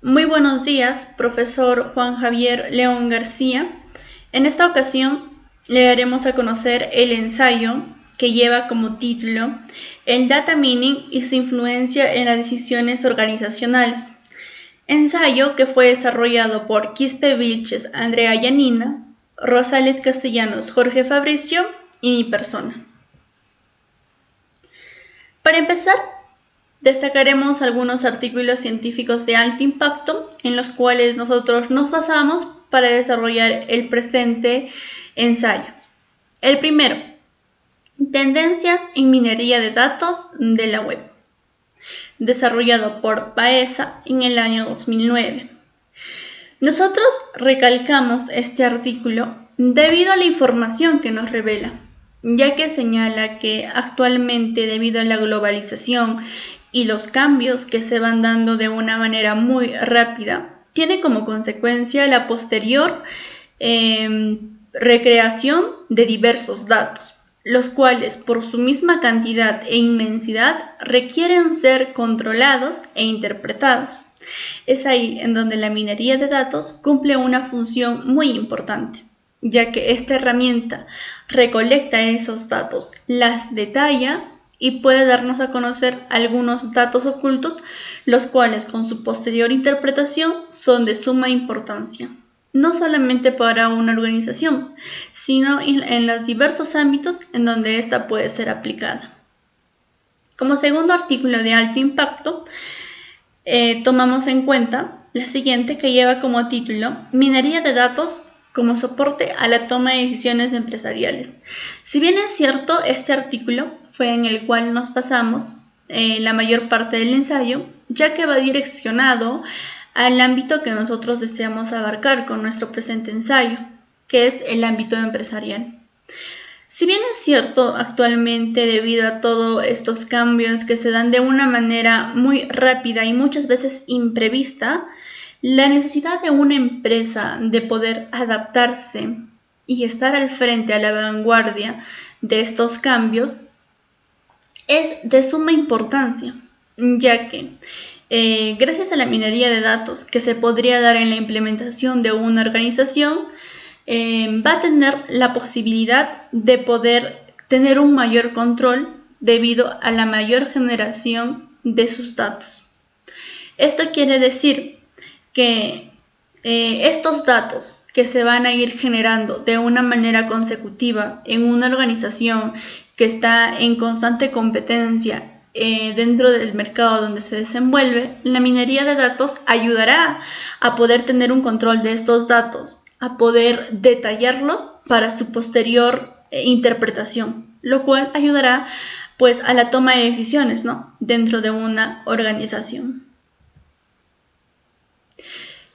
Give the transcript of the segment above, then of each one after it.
Muy buenos días, profesor Juan Javier León García. En esta ocasión le daremos a conocer el ensayo que lleva como título El Data Mining y su influencia en las decisiones organizacionales. Ensayo que fue desarrollado por Quispe Vilches, Andrea Yanina, Rosales Castellanos, Jorge Fabricio y mi persona. Para empezar, destacaremos algunos artículos científicos de alto impacto en los cuales nosotros nos basamos para desarrollar el presente ensayo. El primero, Tendencias en minería de datos de la web, desarrollado por Baeza en el año 2009. Nosotros recalcamos este artículo debido a la información que nos revela, ya que señala que actualmente, debido a la globalización y los cambios que se van dando de una manera muy rápida, tiene como consecuencia la posterior recreación de diversos datos, los cuales por su misma cantidad e inmensidad requieren ser controlados e interpretados. Es ahí en donde la minería de datos cumple una función muy importante, ya que esta herramienta recolecta esos datos, las detalla y puede darnos a conocer algunos datos ocultos, los cuales con su posterior interpretación son de suma importancia, no solamente para una organización, sino en los diversos ámbitos en donde ésta puede ser aplicada. Como segundo artículo de alto impacto, tomamos en cuenta la siguiente, que lleva como título Minería de datos como soporte a la toma de decisiones empresariales. Si bien es cierto, este artículo fue en el cual nos pasamos la mayor parte del ensayo, ya que va direccionado al ámbito que nosotros deseamos abarcar con nuestro presente ensayo, que es el ámbito empresarial. Si bien es cierto, actualmente, debido a todos estos cambios que se dan de una manera muy rápida y muchas veces imprevista, la necesidad de una empresa de poder adaptarse y estar al frente, a la vanguardia de estos cambios, es de suma importancia, ya que gracias a la minería de datos que se podría dar en la implementación de una organización, va a tener la posibilidad de poder tener un mayor control debido a la mayor generación de sus datos. Esto quiere decir que estos datos que se van a ir generando de una manera consecutiva en una organización que está en constante competencia dentro del mercado donde se desenvuelve, la minería de datos ayudará a poder tener un control de estos datos, a poder detallarlos para su posterior interpretación, lo cual ayudará pues a la toma de decisiones, ¿no?, dentro de una organización.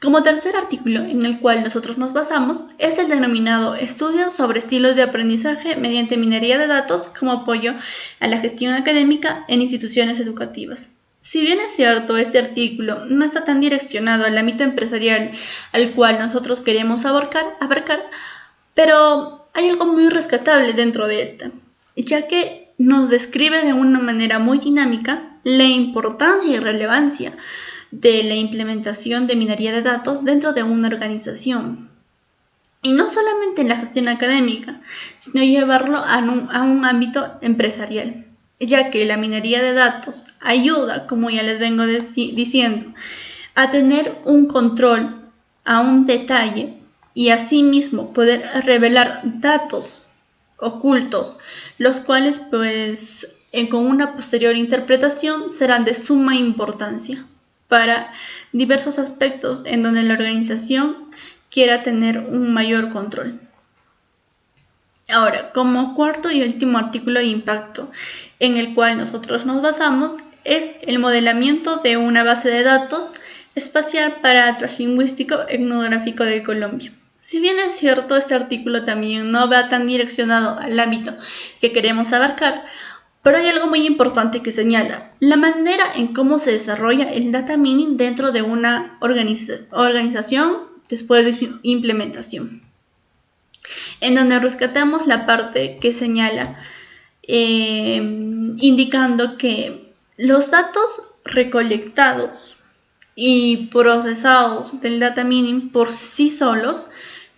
Como tercer artículo en el cual nosotros nos basamos es el denominado Estudio sobre estilos de aprendizaje mediante minería de datos como apoyo a la gestión académica en instituciones educativas. Si bien es cierto, este artículo no está tan direccionado al ámbito empresarial al cual nosotros queremos abarcar, pero hay algo muy rescatable dentro de este, ya que nos describe de una manera muy dinámica la importancia y relevancia de la implementación de minería de datos dentro de una organización. Y no solamente en la gestión académica, sino llevarlo a un ámbito empresarial, ya que la minería de datos ayuda, como ya les vengo diciendo, a tener un control, a un detalle y asimismo poder revelar datos ocultos, los cuales pues con una posterior interpretación serán de suma importancia para diversos aspectos en donde la organización quiera tener un mayor control. Ahora, como cuarto y último artículo de impacto en el cual nosotros nos basamos es el modelamiento de una base de datos espacial para translingüístico etnográfico de Colombia. Si bien es cierto, este artículo también no va tan direccionado al ámbito que queremos abarcar, pero hay algo muy importante que señala la manera en cómo se desarrolla el data mining dentro de una organización después de su implementación, en donde rescatamos la parte que señala indicando que los datos recolectados y procesados del data mining por sí solos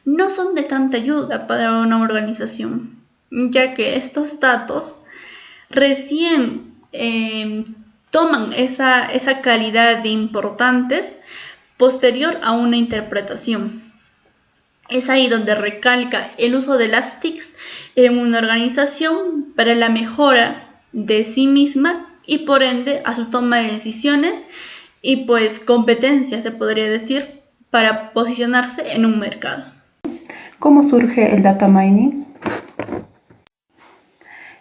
no son de tanta ayuda para una organización, ya que estos datos recién toman esa calidad de importantes posterior a una interpretación. Es ahí donde recalca el uso de las TICs en una organización para la mejora de sí misma y por ende a su toma de decisiones y pues competencia, se podría decir, para posicionarse en un mercado. ¿Cómo surge el data mining?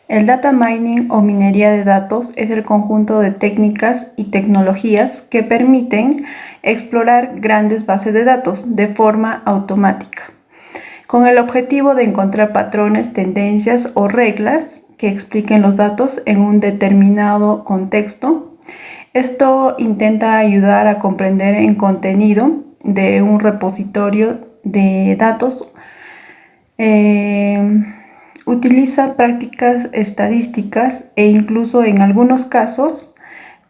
El data mining o minería de datos es el conjunto de técnicas y tecnologías que permiten explorar grandes bases de datos de forma automática, con el objetivo de encontrar patrones, tendencias o reglas que expliquen los datos en un determinado contexto. Esto intenta ayudar a comprender el contenido de un repositorio de datos. Utiliza prácticas estadísticas e incluso en algunos casos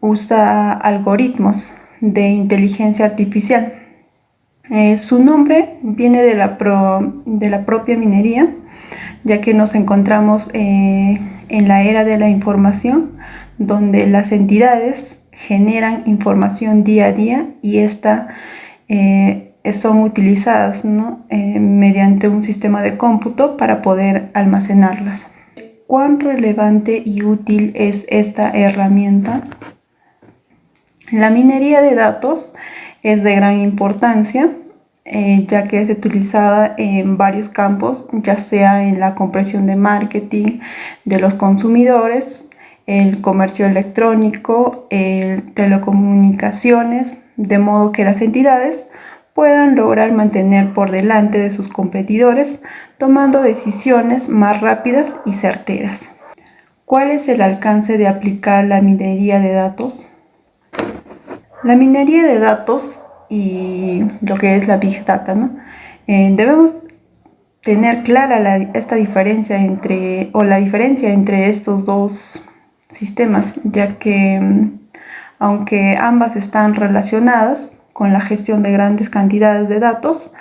usa algoritmos de inteligencia artificial. Su nombre viene de la propia minería, ya que nos encontramos en la era de la información, donde las entidades generan información día a día y esta son utilizadas, ¿no? Mediante un sistema de cómputo para poder almacenarlas. ¿Cuán relevante y útil es esta herramienta? La minería de datos es de gran importancia, ya que es utilizada en varios campos, ya sea en la comprensión de marketing de los consumidores, el comercio electrónico, telecomunicaciones, de modo que las entidades puedan lograr mantener por delante de sus competidores, tomando decisiones más rápidas y certeras. ¿Cuál es el alcance de aplicar la minería de datos? La minería de datos y lo que es la Big Data, ¿no? Debemos tener clara esta diferencia la diferencia entre estos dos sistemas, ya que aunque ambas están relacionadas con la gestión de grandes cantidades de datos,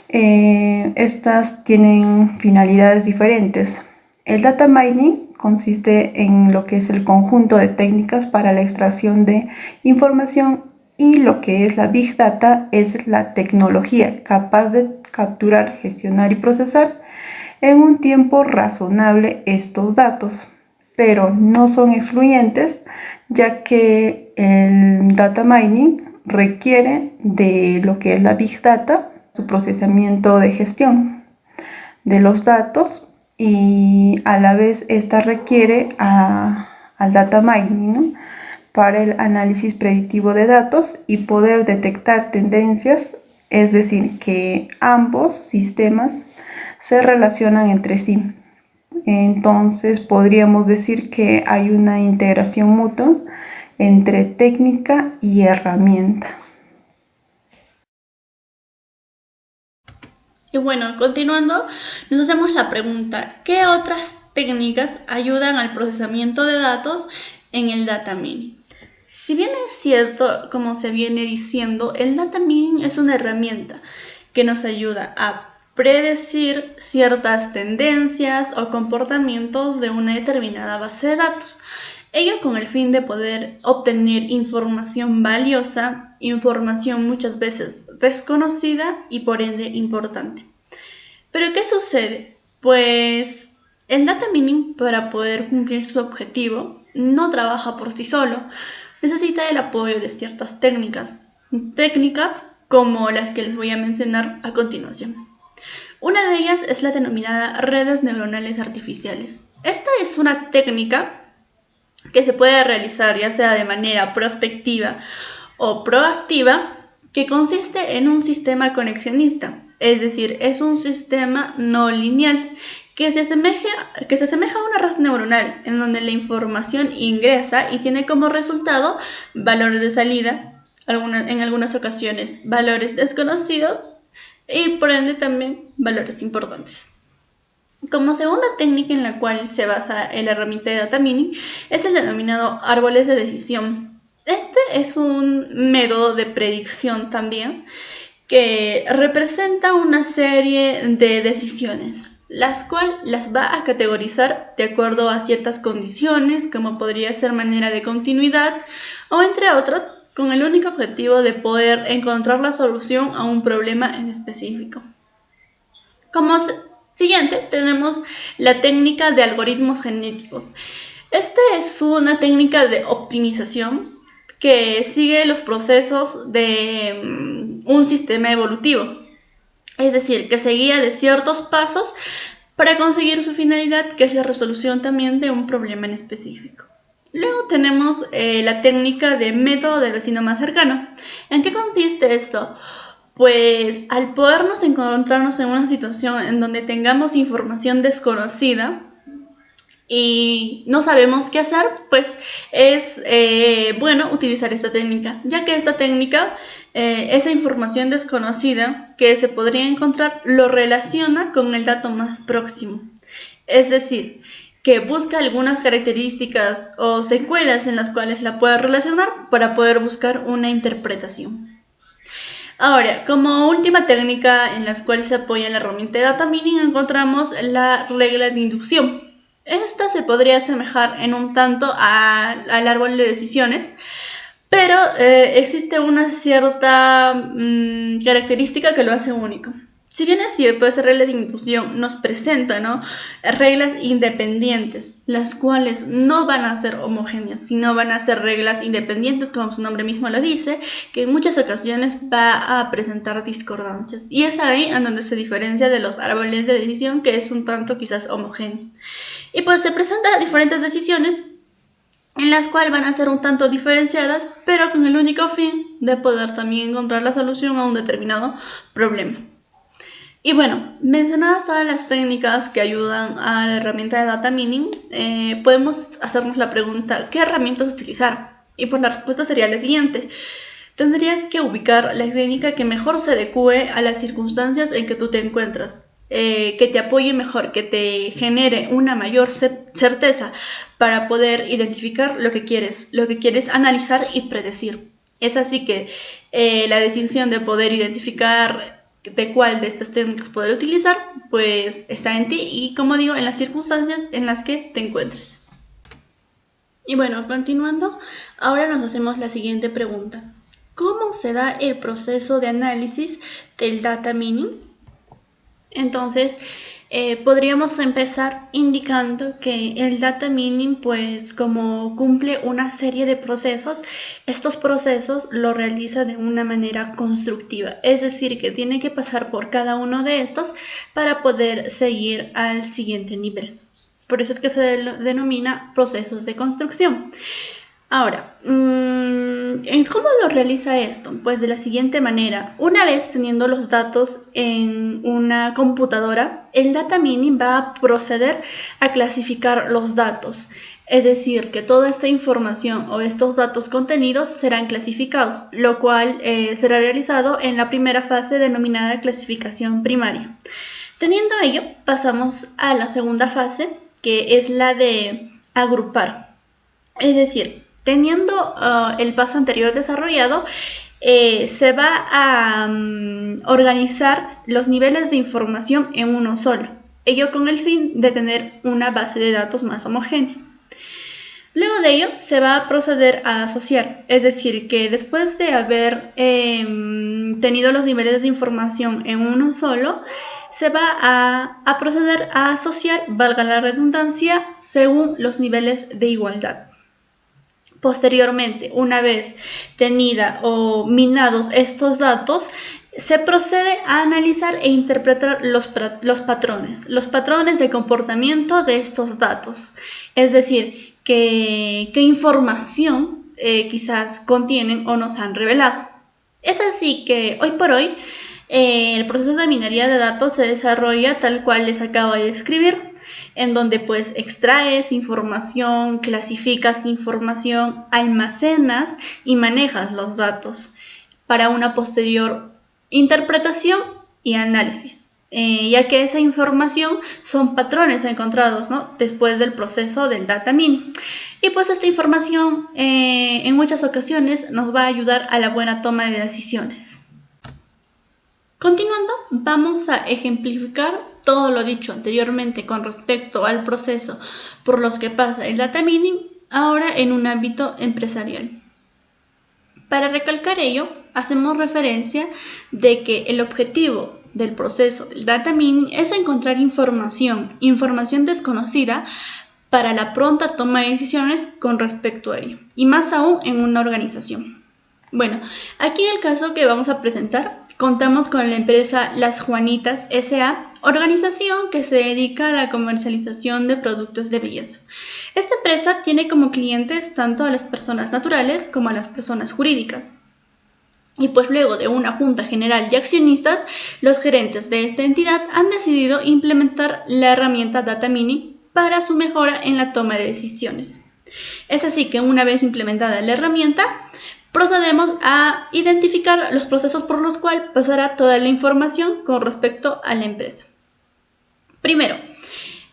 estas tienen finalidades diferentes. El data mining consiste en lo que es el conjunto de técnicas para la extracción de información y lo que es la Big Data es la tecnología capaz de capturar, gestionar y procesar en un tiempo razonable estos datos, pero no son excluyentes, ya que el data mining requiere de lo que es la Big Data, su procesamiento de gestión de los datos y a la vez esta requiere al data mining, ¿no? Para el análisis predictivo de datos y poder detectar tendencias, es decir, que ambos sistemas se relacionan entre sí. Entonces podríamos decir que hay una integración mutua entre técnica y herramienta. Y bueno, continuando, nos hacemos la pregunta, ¿qué otras técnicas ayudan al procesamiento de datos en el data mining? Si bien es cierto, como se viene diciendo, el data mining es una herramienta que nos ayuda a predecir ciertas tendencias o comportamientos de una determinada base de datos. Ello con el fin de poder obtener información valiosa, información muchas veces desconocida y por ende importante. ¿Pero qué sucede? Pues el data mining, para poder cumplir su objetivo, no trabaja por sí solo, necesita el apoyo de ciertas técnicas como las que les voy a mencionar a continuación. Una de ellas es la denominada redes neuronales artificiales. Esta es una técnica que se puede realizar ya sea de manera prospectiva o proactiva, que consiste en un sistema conexionista, es decir, es un sistema no lineal que se asemeja a una red neuronal, en donde la información ingresa y tiene como resultado valores de salida, en algunas ocasiones valores desconocidos y por ende también valores importantes. Como segunda técnica en la cual se basa la herramienta de data mining es el denominado árboles de decisión. Este es un método de predicción también que representa una serie de decisiones, las cuales las va a categorizar de acuerdo a ciertas condiciones, como podría ser manera de continuidad o entre otros, con el único objetivo de poder encontrar la solución a un problema en específico. Como siguiente tenemos la técnica de algoritmos genéticos. Esta es una técnica de optimización que sigue los procesos de un sistema evolutivo. Es decir, que se guía de ciertos pasos para conseguir su finalidad, que es la resolución también de un problema en específico. Luego tenemos la técnica de método del vecino más cercano. ¿En qué consiste esto? Pues al podernos encontrarnos en una situación en donde tengamos información desconocida y no sabemos qué hacer, pues es bueno utilizar esta técnica, ya que esta técnica, esa información desconocida que se podría encontrar, lo relaciona con el dato más próximo. Es decir, que busca algunas características o secuelas en las cuales la pueda relacionar para poder buscar una interpretación. Ahora, como última técnica en la cual se apoya la herramienta de data mining, encontramos la regla de inducción. Esta se podría asemejar en un tanto al árbol de decisiones, pero existe una cierta característica que lo hace único. Si bien es cierto, esa regla de inducción nos presenta, ¿no?, reglas independientes, las cuales no van a ser homogéneas, sino van a ser reglas independientes, como su nombre mismo lo dice, que en muchas ocasiones va a presentar discordancias. Y es ahí en donde se diferencia de los árboles de decisión, que es un tanto quizás homogéneo. Y pues se presentan diferentes decisiones en las cuales van a ser un tanto diferenciadas, pero con el único fin de poder también encontrar la solución a un determinado problema. Y bueno, mencionadas todas las técnicas que ayudan a la herramienta de data mining, podemos hacernos la pregunta, ¿qué herramientas utilizar? Y pues la respuesta sería la siguiente. Tendrías que ubicar la técnica que mejor se adecue a las circunstancias en que tú te encuentras, que te apoye mejor, que te genere una mayor certeza para poder identificar lo que quieres analizar y predecir. Es así que la decisión de poder identificar de cuál de estas técnicas poder utilizar, pues está en ti y, como digo, en las circunstancias en las que te encuentres. Y bueno, continuando, ahora nos hacemos la siguiente pregunta. ¿Cómo se da el proceso de análisis del data mining? Entonces, podríamos empezar indicando que el data mining, pues como cumple una serie de procesos, estos procesos lo realiza de una manera constructiva, es decir, que tiene que pasar por cada uno de estos para poder seguir al siguiente nivel. Por eso es que se denomina procesos de construcción. Ahora, ¿cómo lo realiza esto? Pues de la siguiente manera. Una vez teniendo los datos en una computadora, el data mining va a proceder a clasificar los datos. Es decir, que toda esta información o estos datos contenidos serán clasificados, lo cual será realizado en la primera fase denominada clasificación primaria. Teniendo ello, pasamos a la segunda fase, que es la de agrupar. Es decir, teniendo el paso anterior desarrollado, se va a organizar los niveles de información en uno solo, ello con el fin de tener una base de datos más homogénea. Luego de ello se va a proceder a asociar, es decir, que después de haber tenido los niveles de información en uno solo, se va a proceder a asociar, valga la redundancia, según los niveles de igualdad. Posteriormente, una vez tenida o minados estos datos, se procede a analizar e interpretar los patrones de comportamiento de estos datos. Es decir, qué información quizás contienen o nos han revelado. Es así que hoy por hoy el proceso de minería de datos se desarrolla tal cual les acabo de describir, en donde pues extraes información, clasificas información, almacenas y manejas los datos para una posterior interpretación y análisis. ya que esa información son patrones encontrados, ¿no?, después del proceso del data mining. Y pues esta información en muchas ocasiones nos va a ayudar a la buena toma de decisiones. Continuando, vamos a ejemplificar todo lo dicho anteriormente con respecto al proceso por los que pasa el data mining, ahora en un ámbito empresarial. Para recalcar ello, hacemos referencia de que el objetivo del proceso del data mining es encontrar información desconocida para la pronta toma de decisiones con respecto a ello, y más aún en una organización. Bueno, aquí en el caso que vamos a presentar, contamos con la empresa Las Juanitas S.A., organización que se dedica a la comercialización de productos de belleza. Esta empresa tiene como clientes tanto a las personas naturales como a las personas jurídicas. Y pues luego de una junta general de accionistas, los gerentes de esta entidad han decidido implementar la herramienta Data Mining para su mejora en la toma de decisiones. Es así que una vez implementada la herramienta, procedemos a identificar los procesos por los cuales pasará toda la información con respecto a la empresa. Primero,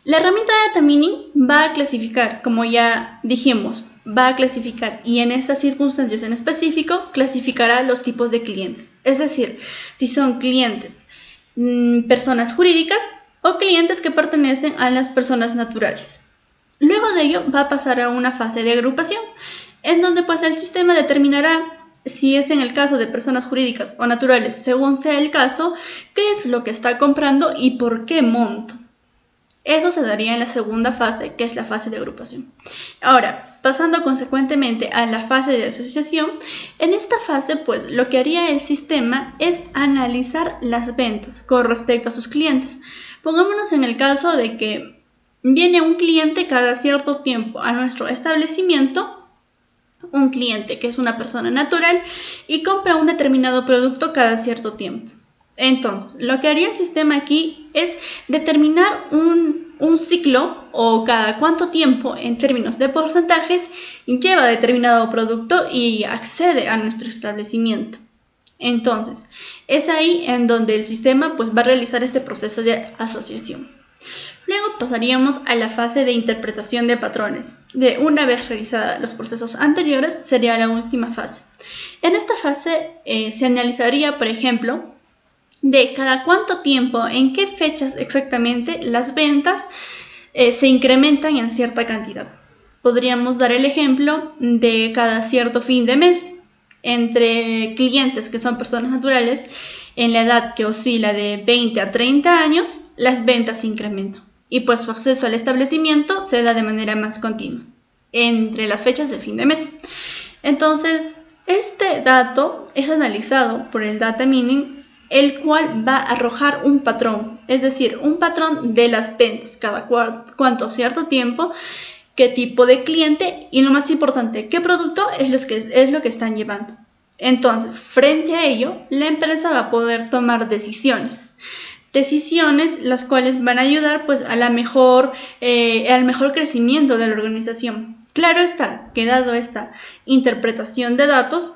la herramienta de Data Mining va a clasificar, como ya dijimos, y en estas circunstancias en específico clasificará los tipos de clientes. Es decir, si son clientes, personas jurídicas o clientes que pertenecen a las personas naturales. Luego de ello va a pasar a una fase de agrupación, en donde pues el sistema determinará si es en el caso de personas jurídicas o naturales, según sea el caso, qué es lo que está comprando y por qué monto. Eso se daría en la segunda fase, que es la fase de agrupación. Ahora, pasando consecuentemente a la fase de asociación, en esta fase, pues, lo que haría el sistema es analizar las ventas con respecto a sus clientes. Pongámonos en el caso de que viene un cliente cada cierto tiempo a nuestro establecimiento, un cliente que es una persona natural y compra un determinado producto cada cierto tiempo. Entonces, lo que haría el sistema aquí es determinar un ciclo o cada cuánto tiempo en términos de porcentajes lleva determinado producto y accede a nuestro establecimiento. Entonces, es ahí en donde el sistema pues, va a realizar este proceso de asociación. Luego pasaríamos a la fase de interpretación de patrones. De una vez realizados los procesos anteriores, sería la última fase. En esta fase se analizaría, por ejemplo, de cada cuánto tiempo, en qué fechas exactamente las ventas se incrementan en cierta cantidad. Podríamos dar el ejemplo de cada cierto fin de mes entre clientes que son personas naturales en la edad que oscila de 20 a 30 años, las ventas se incrementan y pues su acceso al establecimiento se da de manera más continua entre las fechas del fin de mes. Entonces, este dato es analizado por el data mining, el cual va a arrojar un patrón, es decir, un patrón de las ventas cada cuánto cierto tiempo, qué tipo de cliente y lo más importante, qué producto es lo que están llevando. Entonces, frente a ello, la empresa va a poder tomar decisiones las cuales van a ayudar pues al mejor crecimiento de la organización. Claro está que dado esta interpretación de datos,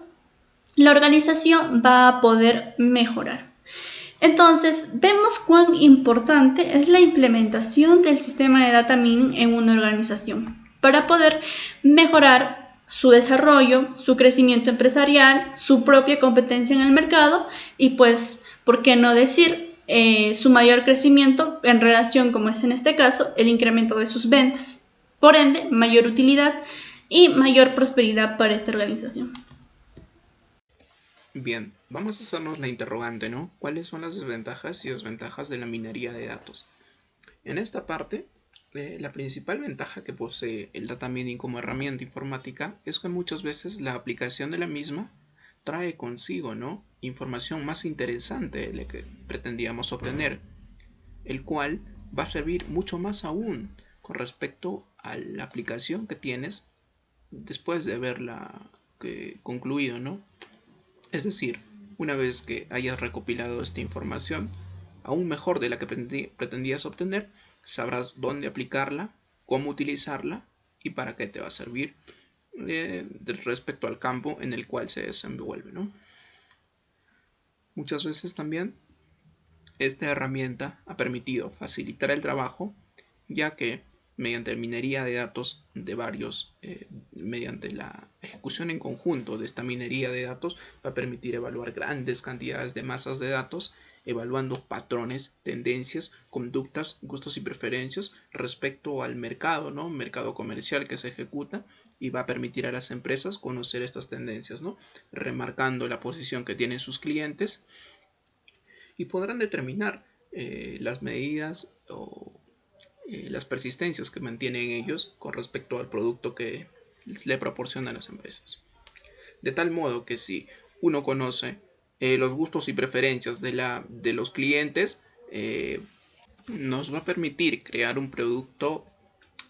la organización va a poder mejorar. Entonces, vemos cuán importante es la implementación del sistema de data mining en una organización para poder mejorar su desarrollo, su crecimiento empresarial, su propia competencia en el mercado y pues, ¿por qué no decir su mayor crecimiento en relación, como es en este caso, el incremento de sus ventas? Por ende, mayor utilidad y mayor prosperidad para esta organización. Bien, vamos a hacernos la interrogante, ¿no? ¿Cuáles son las desventajas y desventajas de la minería de datos? En esta parte, la principal ventaja que posee el data mining como herramienta informática es que muchas veces la aplicación de la misma trae consigo, ¿no?, información más interesante de la que pretendíamos obtener, el cual va a servir mucho más aún con respecto a la aplicación que tienes después de haberla concluido, ¿no? Es decir, una vez que hayas recopilado esta información, aún mejor de la que pretendías obtener, sabrás dónde aplicarla, cómo utilizarla y para qué te va a servir respecto al campo en el cual se desenvuelve, ¿no? Muchas veces también Esta herramienta ha permitido facilitar el trabajo, ya que mediante minería de datos de varios, mediante la ejecución en conjunto de esta minería de datos, va a permitir evaluar grandes cantidades de masas de datos, evaluando patrones, tendencias, conductas, gustos y preferencias respecto al mercado, ¿no? Mercado comercial que se ejecuta, y va a permitir a las empresas conocer estas tendencias, ¿no? Remarcando la posición que tienen sus clientes, y podrán determinar las medidas o las persistencias que mantienen ellos con respecto al producto que le proporcionan las empresas. De tal modo que si uno conoce los gustos y preferencias de los clientes, nos va a permitir crear un producto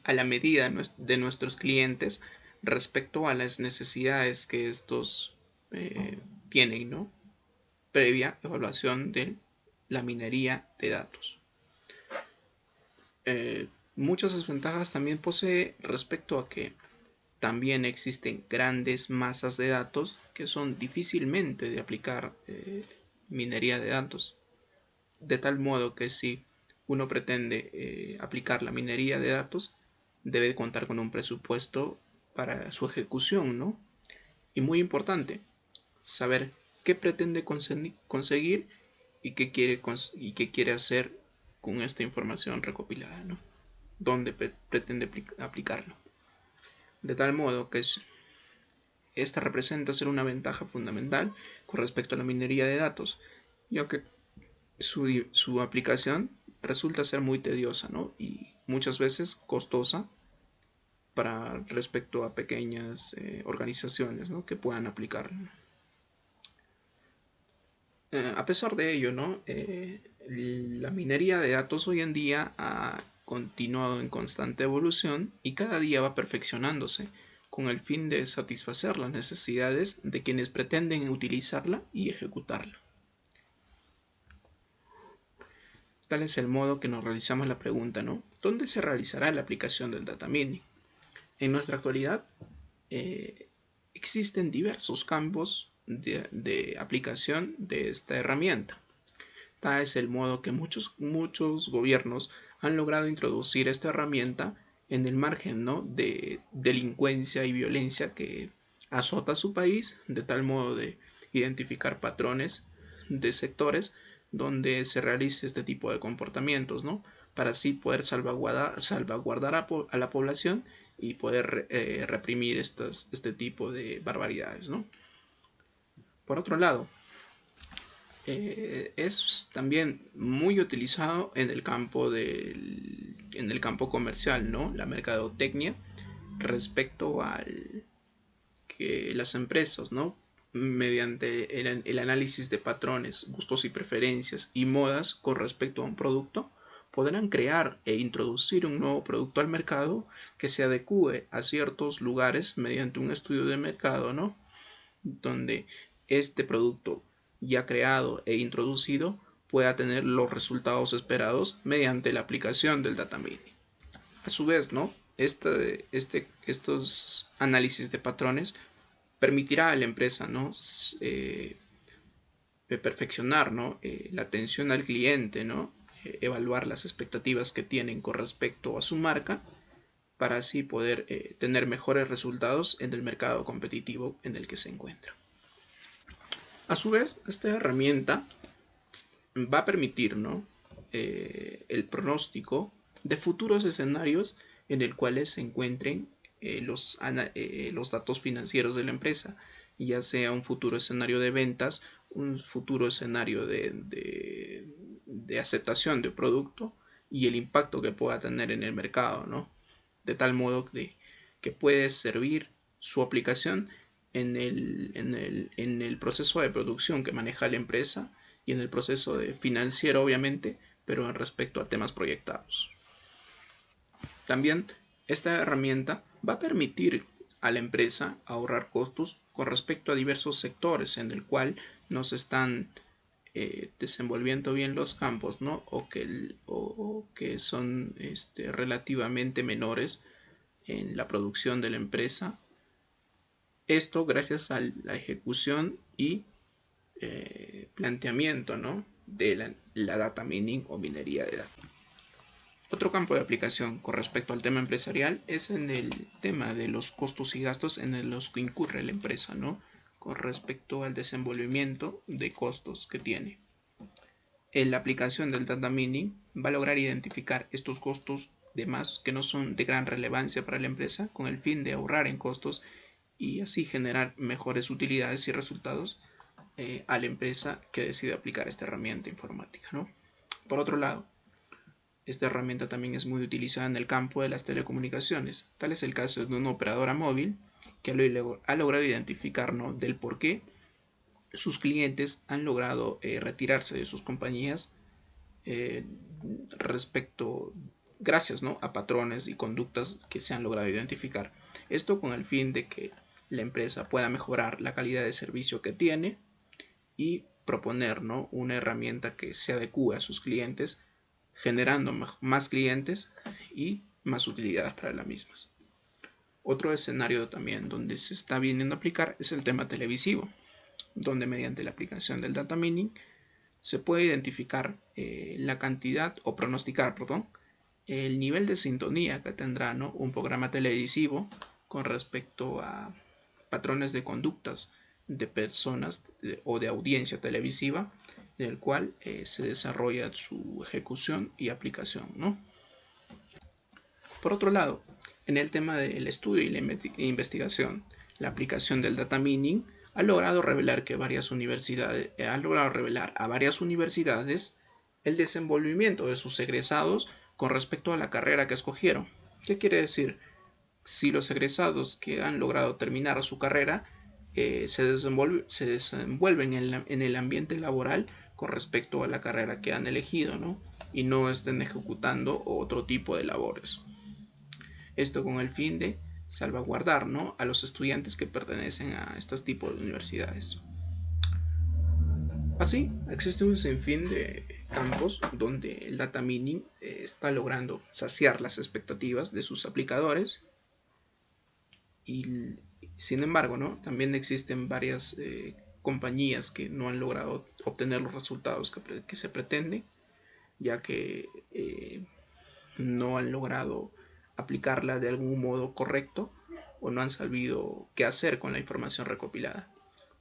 a la medida de nuestros clientes respecto a las necesidades que estos tienen, ¿no? Previa evaluación de la minería de datos. Muchas desventajas también posee respecto a que también existen grandes masas de datos que son difícilmente de aplicar minería de datos. De tal modo que si uno pretende aplicar la minería de datos, debe contar con un presupuesto para su ejecución, ¿no? Y muy importante, saber qué pretende conseguir y qué quiere hacer con esta información recopilada, ¿no? Dónde pretende aplicarlo. De tal modo que esta representa ser una ventaja fundamental con respecto a la minería de datos, ya que su aplicación resulta ser muy tediosa, ¿no? Y muchas veces costosa para respecto a pequeñas organizaciones, ¿no? Que puedan aplicarlo. A pesar de ello, ¿no? La minería de datos hoy en día ha continuado en constante evolución y cada día va perfeccionándose con el fin de satisfacer las necesidades de quienes pretenden utilizarla y ejecutarla. Tal es el modo que nos realizamos la pregunta, ¿no? ¿Dónde se realizará la aplicación del data mining? En nuestra actualidad existen diversos campos de aplicación de esta herramienta. Tal es el modo que muchos gobiernos han logrado introducir esta herramienta en el margen, ¿no? de delincuencia y violencia que azota su país, de tal modo de identificar patrones de sectores donde se realice este tipo de comportamientos, ¿no? Para así poder salvaguardar a la población y poder reprimir este tipo de barbaridades, ¿no? Por otro lado, es también muy utilizado en el campo comercial, ¿no? La mercadotecnia, respecto al que las empresas, ¿no? Mediante el análisis de patrones, gustos y preferencias y modas con respecto a un producto, podrán crear e introducir un nuevo producto al mercado que se adecue a ciertos lugares mediante un estudio de mercado, ¿no? Donde este producto ya creado e introducido pueda tener los resultados esperados mediante la aplicación del data mining. A su vez, ¿no? Estos análisis de patrones permitirá a la empresa, ¿no? Perfeccionar, ¿no? La atención al cliente, ¿no? Evaluar las expectativas que tienen con respecto a su marca, para así poder tener mejores resultados en el mercado competitivo en el que se encuentra. A su vez, esta herramienta va a permitir, ¿no? El pronóstico de futuros escenarios en el cuales se encuentren los datos financieros de la empresa, ya sea un futuro escenario de ventas, un futuro escenario de aceptación de producto y el impacto que pueda tener en el mercado, ¿no? De tal modo que puede servir su aplicación en el proceso de producción que maneja la empresa y en el proceso financiero, obviamente, pero en respecto a temas proyectados. También esta herramienta va a permitir a la empresa ahorrar costos con respecto a diversos sectores en el cual no se están desenvolviendo bien los campos, ¿no? o que son relativamente menores en la producción de la empresa. Esto gracias a la ejecución y planteamiento, ¿no? de la data mining o minería de datos. Otro campo de aplicación con respecto al tema empresarial es en el tema de los costos y gastos en los que incurre la empresa, ¿no? Con respecto al desenvolvimiento de costos que tiene. La aplicación del data mining va a lograr identificar estos costos de más que no son de gran relevancia para la empresa con el fin de ahorrar en costos y así generar mejores utilidades y resultados a la empresa que decide aplicar esta herramienta informática, ¿no? Por otro lado, esta herramienta también es muy utilizada en el campo de las telecomunicaciones. Tal es el caso de una operadora móvil que ha logrado identificar, ¿no?, del por qué sus clientes han logrado retirarse de sus compañías gracias, ¿no?, a patrones y conductas que se han logrado identificar. Esto con el fin de que la empresa pueda mejorar la calidad de servicio que tiene y proponer, ¿no?, una herramienta que se adecue a sus clientes, generando más clientes y más utilidades para las mismas. Otro escenario también donde se está viniendo a aplicar es el tema televisivo, donde mediante la aplicación del data mining se puede identificar la cantidad o pronosticar, el nivel de sintonía que tendrá, ¿no?, un programa televisivo con respecto a patrones de conductas de personas o de audiencia televisiva, del cual se desarrolla su ejecución y aplicación, ¿no? Por otro lado, en el tema del estudio y la investigación, la aplicación del data mining ha logrado revelar a varias universidades el desenvolvimiento de sus egresados con respecto a la carrera que escogieron. ¿Qué quiere decir? Si los egresados que han logrado terminar su carrera se desenvuelven en el ambiente laboral con respecto a la carrera que han elegido, ¿no?, y no estén ejecutando otro tipo de labores. Esto con el fin de salvaguardar, ¿no?, a los estudiantes que pertenecen a estos tipos de universidades. Así, existe un sinfín de campos donde el data mining está logrando saciar las expectativas de sus aplicadores y, sin embargo, ¿no?, también existen varias compañías que no han logrado obtener los resultados que se pretenden, ya que no han logrado aplicarla de algún modo correcto o no han sabido qué hacer con la información recopilada.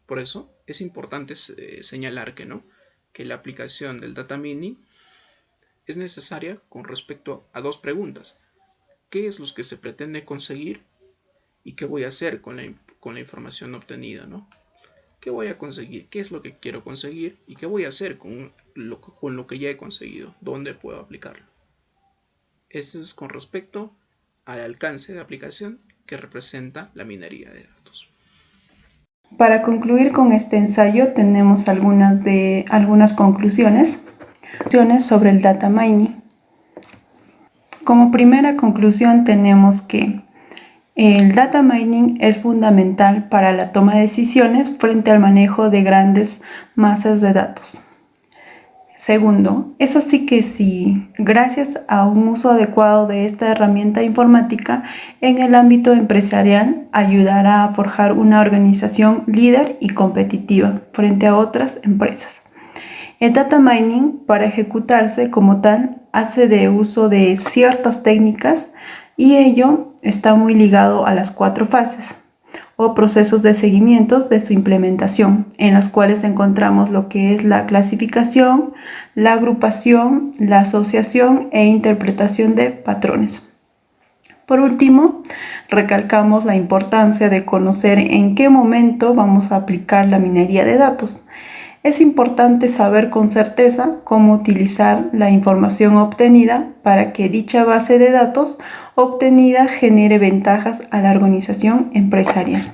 Por eso es importante señalar que la aplicación del data mining es necesaria con respecto a dos preguntas: ¿qué es lo que se pretende conseguir? ¿Y qué voy a hacer con la información obtenida, ¿no? ¿Qué voy a conseguir? ¿Qué es lo que quiero conseguir? ¿Y qué voy a hacer con lo que ya he conseguido? ¿Dónde puedo aplicarlo? Esto es con respecto al alcance de aplicación que representa la minería de datos. Para concluir con este ensayo tenemos algunas conclusiones sobre el data mining. Como primera conclusión tenemos que el data mining es fundamental para la toma de decisiones frente al manejo de grandes masas de datos. Segundo, eso sí que sí, gracias a un uso adecuado de esta herramienta informática en el ámbito empresarial, ayudará a forjar una organización líder y competitiva frente a otras empresas. El data mining, para ejecutarse como tal, hace de uso de ciertas técnicas y ello está muy ligado a las 4 fases o procesos de seguimiento de su implementación, en las cuales encontramos lo que es la clasificación, la agrupación, la asociación e interpretación de patrones. Por último, recalcamos la importancia de conocer en qué momento vamos a aplicar la minería de datos. Es importante saber con certeza cómo utilizar la información obtenida para que dicha base de datos obtenida genere ventajas a la organización empresarial.